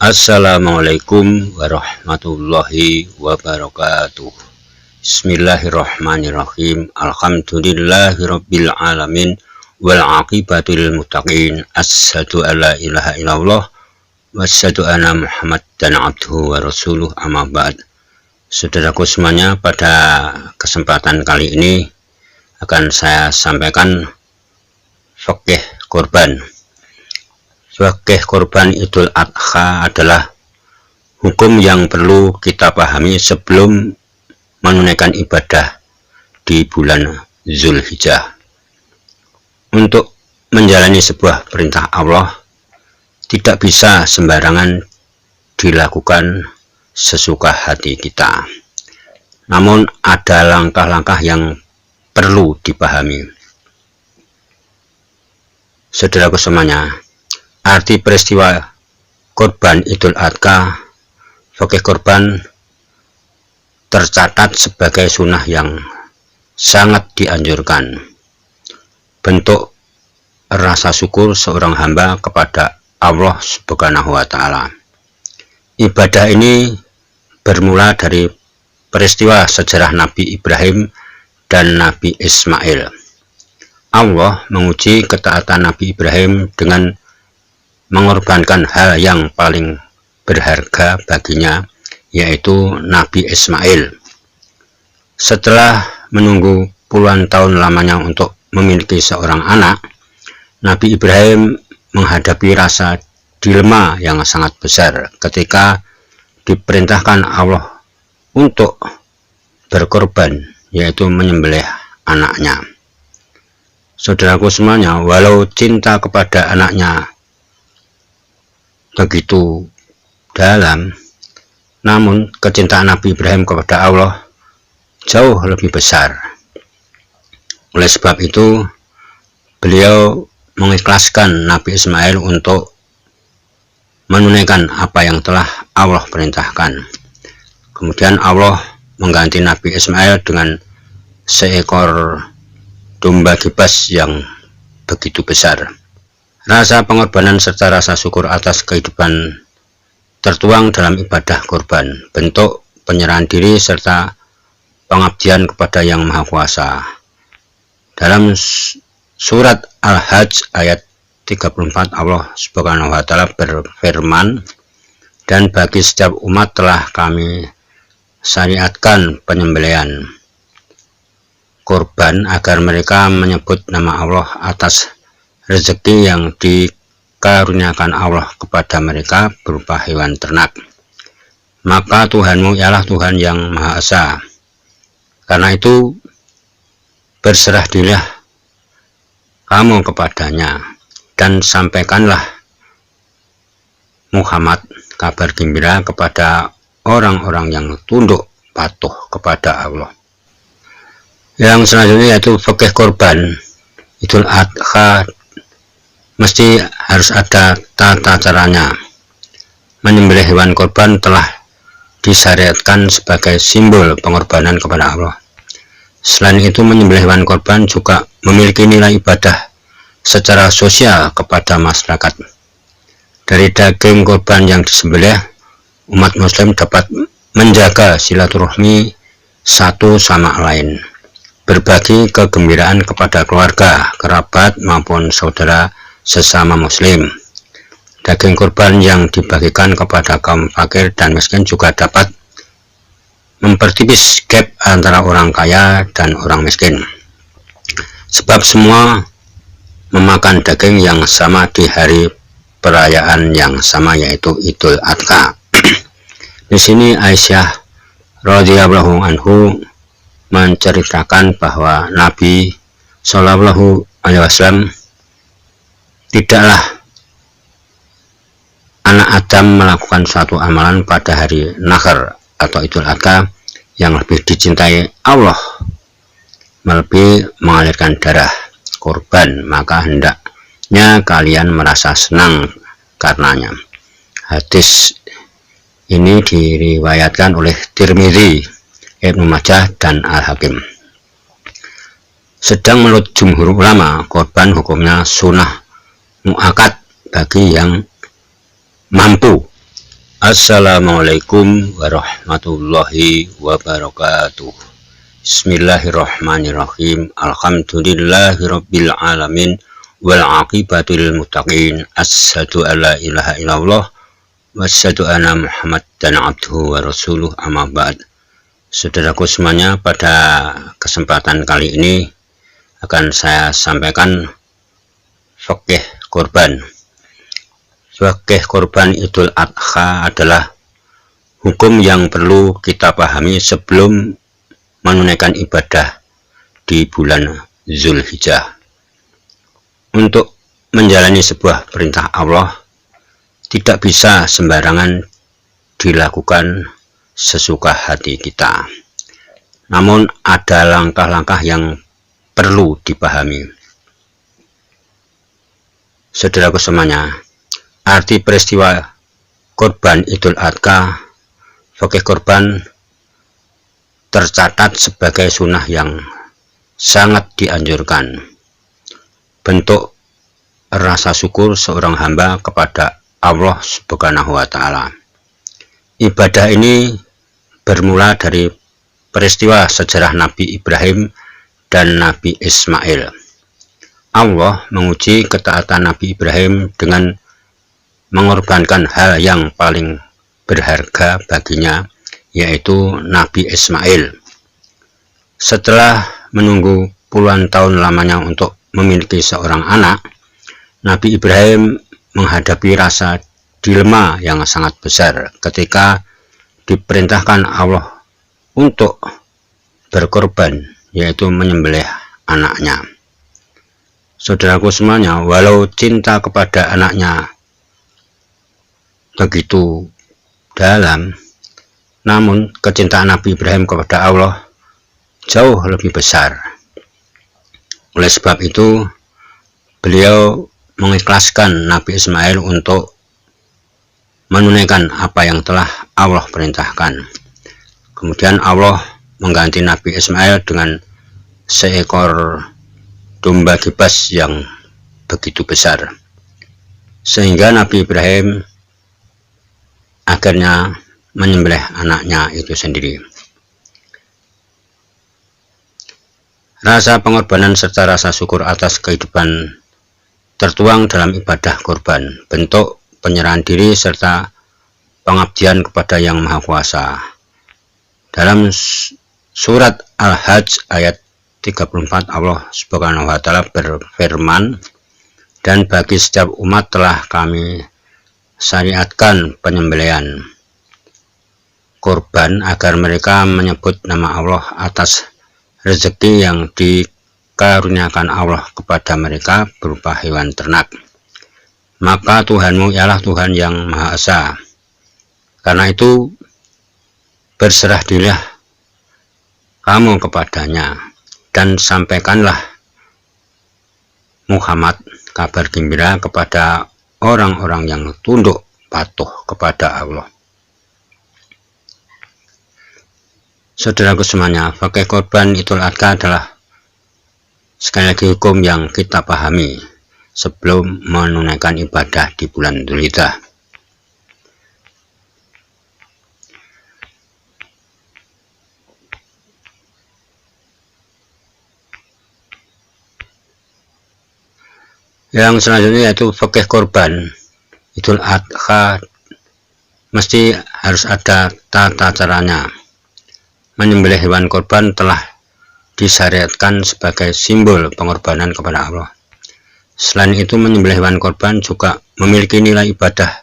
Assalamualaikum warahmatullahi wabarakatuh. Bismillahirrahmanirrahim. Alhamdulillahirabbil alamin wal aqibatul muttaqin. Asyhadu alla ilaha illallah wa asyhadu anna Muhammadan abduhu wa rasuluh, amma ba'd. Saudaraku semuanya, pada kesempatan kali ini akan saya sampaikan fikih kurban. Fikih kurban Idul Adha adalah hukum yang perlu kita pahami sebelum menunaikan ibadah di bulan Zulhijjah. Untuk menjalani sebuah perintah Allah tidak bisa sembarangan dilakukan sesuka hati kita. Namun ada langkah-langkah yang perlu dipahami. Saudaraku semuanya, arti peristiwa kurban Idul Adha, fikih kurban tercatat sebagai sunnah yang sangat dianjurkan. Bentuk rasa syukur seorang hamba kepada Allah Subhanahu wa Ta'ala. Ibadah ini bermula dari peristiwa sejarah Nabi Ibrahim dan Nabi Ismail. Allah menguji ketaatan Nabi Ibrahim dengan mengorbankan hal yang paling berharga baginya, yaitu Nabi Ismail. Setelah menunggu puluhan tahun lamanya untuk memiliki seorang anak, Nabi Ibrahim menghadapi rasa dilema yang sangat besar ketika diperintahkan Allah untuk berkorban, yaitu menyembelih anaknya. Saudaraku semuanya, walau cinta kepada anaknya begitu dalam, namun kecintaan Nabi Ibrahim kepada Allah jauh lebih besar. Oleh sebab itu, beliau mengikhlaskan Nabi Ismail untuk menunaikan apa yang telah Allah perintahkan. Kemudian Allah mengganti Nabi Ismail dengan seekor domba kibas yang begitu besar. Rasa pengorbanan serta rasa syukur atas kehidupan tertuang dalam ibadah kurban, bentuk penyerahan diri serta pengabdian kepada Yang Maha Kuasa. Dalam surat Al-Hajj ayat 34, Allah Subhanahu wa Ta'ala berfirman, "Dan bagi setiap umat telah kami syariatkan penyembelihan kurban agar mereka menyebut nama Allah atas rezeki yang dikaruniakan Allah kepada mereka berupa hewan ternak. Maka Tuhanmu ialah Tuhan yang Maha Esa. Karena itu berserah dirilah kamu kepadanya dan sampaikanlah Muhammad kabar gembira kepada orang-orang yang tunduk patuh kepada Allah." Yang selanjutnya yaitu fikih kurban Idul Adha. Mesti harus ada tata caranya. Menyembelih hewan kurban telah disyariatkan sebagai simbol pengorbanan kepada Allah. Selain itu, menyembelih hewan kurban juga memiliki nilai ibadah secara sosial kepada masyarakat. Dari daging kurban yang disembelih, umat muslim dapat menjaga silaturahmi satu sama lain, berbagi kegembiraan kepada keluarga, kerabat maupun saudara sesama muslim. Daging kurban yang dibagikan kepada kaum fakir dan miskin juga dapat mempertipis gap antara orang kaya dan orang miskin, sebab semua memakan daging yang sama di hari perayaan yang sama, yaitu Idul Adha. Di sini Aisyah radhiyallahu anhu menceritakan bahwa Nabi Shallallahu alaihi wasallam, "Tidaklah anak Adam melakukan suatu amalan pada hari Nahr atau Idul Adha yang lebih dicintai Allah melebihi mengalirkan darah kurban, maka hendaknya kalian merasa senang karenanya." Hadis ini diriwayatkan oleh Tirmidzi, Ibnu Majah, dan Al-Hakim. Sedang menurut jumhur ulama, kurban hukumnya sunnah muakkad bagi yang mampu Assalamualaikum warahmatullahi wabarakatuh. Bismillahirrahmanirrahim. Alhamdulillahirabbil alamin wal aqibatul muttaqin. Asyhadu alla ilaha illallah wa asyhadu anna Muhammadan abduhu wa rasuluh, amma ba'd. Saudaraku semuanya, pada kesempatan kali ini akan saya sampaikan fikih kurban. Fikih kurban Idul Adha adalah hukum yang perlu kita pahami sebelum menunaikan ibadah di bulan Zulhijjah. Untuk menjalani sebuah perintah Allah tidak bisa sembarangan dilakukan sesuka hati kita. Namun ada langkah-langkah yang perlu dipahami. Saudaraku semuanya, arti peristiwa kurban Idul Adha, fikih kurban tercatat sebagai sunnah yang sangat dianjurkan. Bentuk rasa syukur seorang hamba kepada Allah Subhanahu wa Ta'ala. Ibadah ini bermula dari peristiwa sejarah Nabi Ibrahim dan Nabi Ismail. Allah menguji ketaatan Nabi Ibrahim dengan mengorbankan hal yang paling berharga baginya, yaitu Nabi Ismail. Setelah menunggu puluhan tahun lamanya untuk memiliki seorang anak, Nabi Ibrahim menghadapi rasa dilema yang sangat besar ketika diperintahkan Allah untuk berkorban, yaitu menyembelih anaknya. Saudaraku semuanya, walau cinta kepada anaknya begitu dalam, namun kecintaan Nabi Ibrahim kepada Allah jauh lebih besar. Oleh sebab itu, beliau mengikhlaskan Nabi Ismail untuk menunaikan apa yang telah Allah perintahkan. Kemudian Allah mengganti Nabi Ismail dengan seekor domba kibas yang begitu besar, sehingga Nabi Ibrahim akhirnya menyembelih anaknya itu sendiri. Rasa pengorbanan serta rasa syukur atas kehidupan tertuang dalam ibadah kurban, bentuk penyerahan diri serta pengabdian kepada Yang Maha Kuasa. Dalam surat Al-Hajj ayat 34, Allah Subhanahu wa Ta'ala berfirman, "Dan bagi setiap umat telah kami syariatkan penyembelihan kurban agar mereka menyebut nama Allah atas rezeki yang dikaruniakan Allah kepada mereka berupa hewan ternak. Maka Tuhanmu ialah Tuhan yang Maha Esa. Karena itu berserah dirilah kamu kepadanya dan sampaikanlah Muhammad kabar gembira kepada orang-orang yang tunduk patuh kepada Allah." Saudaraku semuanya, fikih kurban Idul Adha adalah sekali lagi hukum yang kita pahami sebelum menunaikan ibadah di bulan Dzulhijjah. Yang selanjutnya yaitu fikih kurban Idul Adha, mesti harus ada tata caranya. Menyembelih hewan kurban telah disyariatkan sebagai simbol pengorbanan kepada Allah. Selain itu, menyembelih hewan kurban juga memiliki nilai ibadah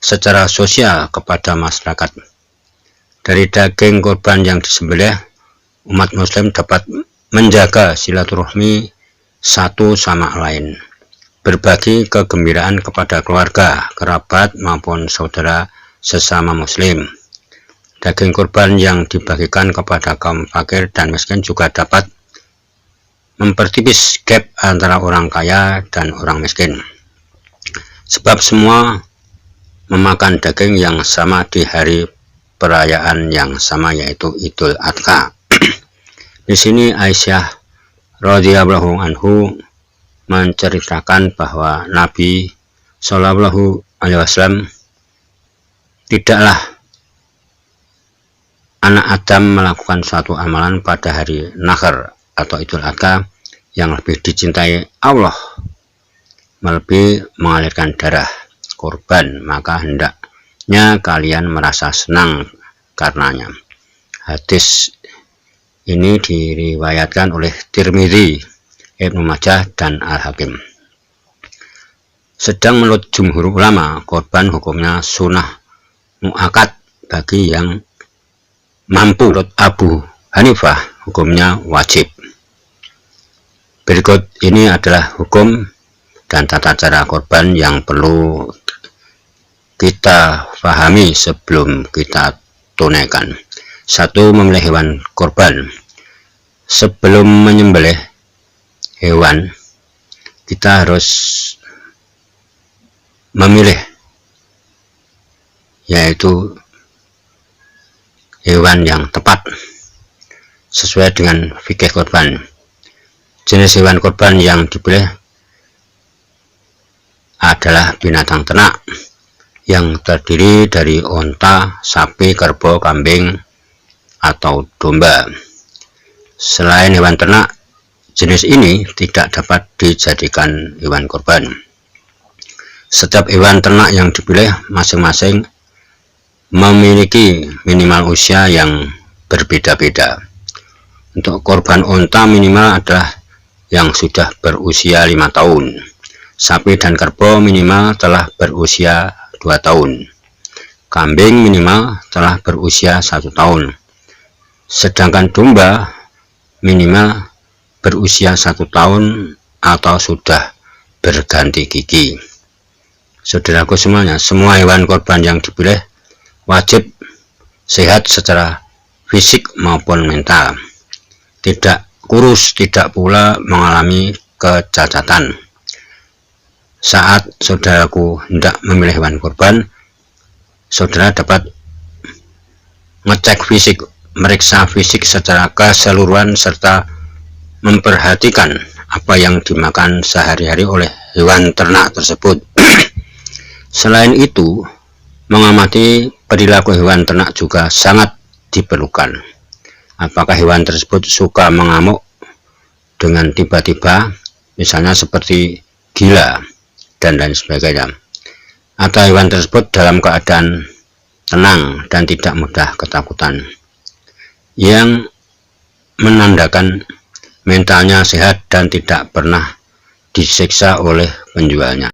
secara sosial kepada masyarakat. Dari daging kurban yang disembelih, umat muslim dapat menjaga silaturahmi satu sama lain, berbagi kegembiraan kepada keluarga, kerabat, maupun saudara sesama muslim. Daging kurban yang dibagikan kepada kaum fakir dan miskin juga dapat mempertipis gap antara orang kaya dan orang miskin, sebab semua memakan daging yang sama di hari perayaan yang sama, yaitu Idul Adha. Di sini Aisyah radhiyallahu anhu menceritakan bahwa Nabi Shallallahu Alaihi Wasallam tidaklah anak Adam melakukan suatu amalan pada hari Nahr atau Idul Adha yang lebih dicintai Allah melebihi mengalirkan darah korban, maka hendaknya kalian merasa senang karenanya. Hadis ini diriwayatkan oleh Tirmidzi, Ibnu Majah, dan Al-Hakim. Sedang menurut jumhur ulama, korban hukumnya sunnah muakkad bagi yang mampu. Menurut Abu Hanifah, hukumnya wajib. Berikut ini adalah hukum dan tata cara korban yang perlu kita pahami sebelum kita tunaikan. 1. Memilih hewan korban. Sebelum menyembelih hewan, kita harus memilih, yaitu hewan yang tepat sesuai dengan fikih korban. Jenis hewan korban yang dipilih adalah binatang ternak yang terdiri dari onta, sapi, kerbau, kambing, atau domba. Selain hewan ternak, jenis ini tidak dapat dijadikan hewan korban. Setiap hewan ternak yang dipilih masing-masing memiliki minimal usia yang berbeda-beda. Untuk korban onta minimal adalah yang sudah berusia 5 tahun. Sapi dan kerbau minimal telah berusia 2 tahun. Kambing minimal telah berusia 1 tahun. Sedangkan domba minimal berusia 1 tahun atau sudah berganti gigi. Saudaraku semuanya, semua hewan korban yang dipilih wajib sehat secara fisik maupun mental, tidak kurus, tidak pula mengalami kecacatan. Saat saudaraku hendak memilih hewan korban, saudara dapat ngecek fisik, meriksa fisik secara keseluruhan, serta memperhatikan apa yang dimakan sehari-hari oleh hewan ternak tersebut. Selain itu, mengamati perilaku hewan ternak juga sangat diperlukan. Apakah hewan tersebut suka mengamuk dengan tiba-tiba, misalnya seperti gila dan lain sebagainya, atau hewan tersebut dalam keadaan tenang dan tidak mudah ketakutan, yang menandakan mentalnya sehat dan tidak pernah disiksa oleh penjualnya.